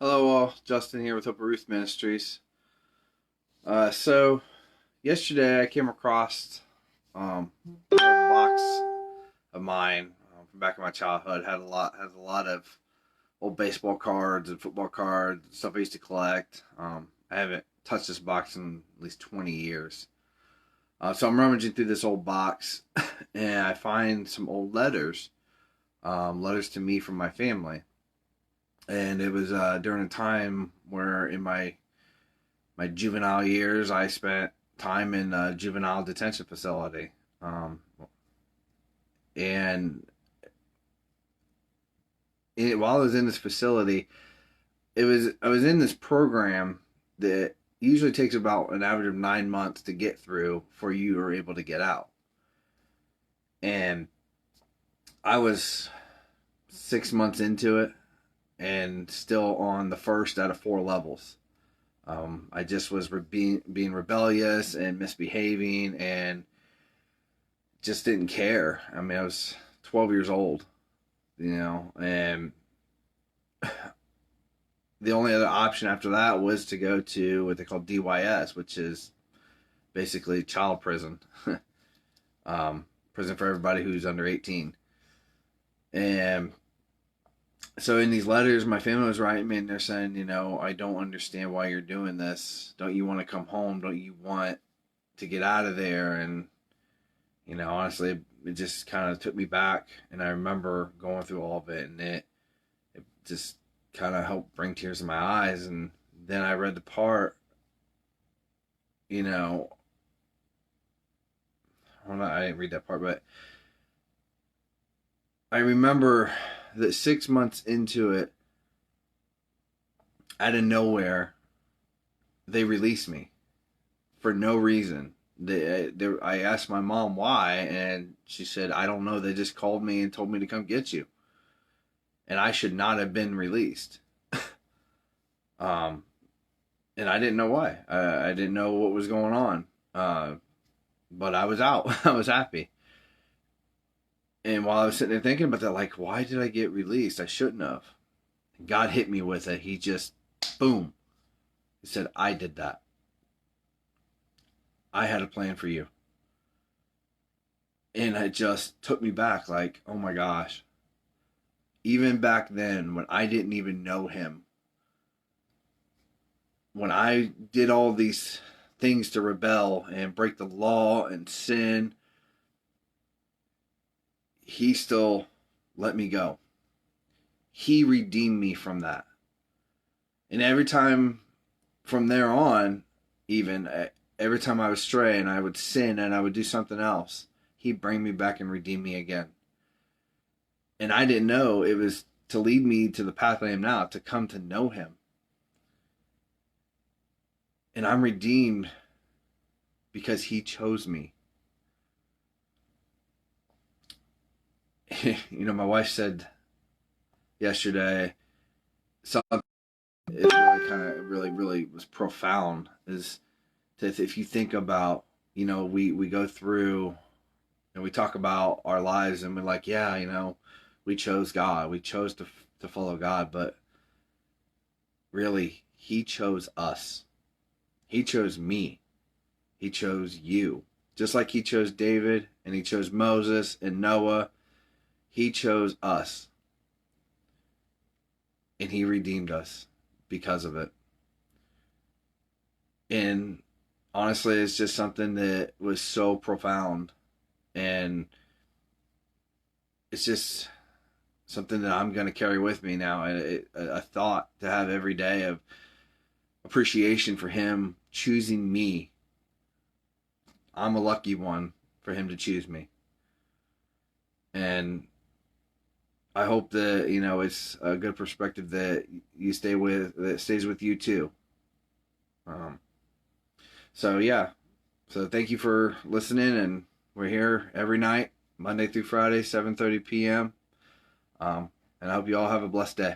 Hello all, Justin here with Hope of Ruth Ministries. So yesterday I came across an old box of mine from back in my childhood. Has a lot of old baseball cards and football cards, stuff I used to collect. I haven't touched this box in at least 20 years. So I'm rummaging through this old box and I find some old letters, letters to me from my family. And it was during a time where in my juvenile years I spent time in a juvenile detention facility, and while I was in this facility, I was in this program that usually takes about an average of 9 months to get through before you are able to get out, and I was 6 months into it and still on the first out of four levels. I just was being rebellious and misbehaving and just didn't care. I mean, I was 12 years old, and the only other option after that was to go to what they call DYS, which is basically child prison, prison for everybody who's under 18. And so in these letters, my family was writing me, and they're saying, I don't understand why you're doing this. Don't you want to come home? Don't you want to get out of there? And, honestly, it just kind of took me back. And I remember going through all of it, and it just kind of helped bring tears to my eyes. And then I read the part, I didn't read that part, but I remember that 6 months into it, out of nowhere, they released me for no reason. I asked my mom why, and she said, I don't know. They just called me and told me to come get you. And I should not have been released. And I didn't know why. I didn't know what was going on. But I was out. I was happy. And while I was sitting there thinking about that, like, why did I get released? I shouldn't have. God hit me with it. He just, boom. He said, I did that. I had a plan for you. And it just took me back, like, oh my gosh. Even back then, when I didn't even know him, when I did all these things to rebel and break the law and sin, he still let me go. He redeemed me from that. And every time from there on, even every time I would stray and I would sin and I would do something else, he'd bring me back and redeem me again. And I didn't know it was to lead me to the path I am now, to come to know him. And I'm redeemed because he chose me. My wife said yesterday something it really was profound, is that if you think about, we go through and we talk about our lives and we're like, yeah, we chose God, we chose to follow God, but really he chose us. He chose me. He chose you. Just like he chose David and he chose Moses and Noah, he chose us. And he redeemed us because of it. And honestly, it's just something that was so profound. And it's just something that I'm going to carry with me now. A thought to have every day of appreciation for him choosing me. I'm a lucky one for him to choose me. And I hope that, it's a good perspective that stays with you too. So thank you for listening, and we're here every night, Monday through Friday, 7:30 p.m. And I hope you all have a blessed day.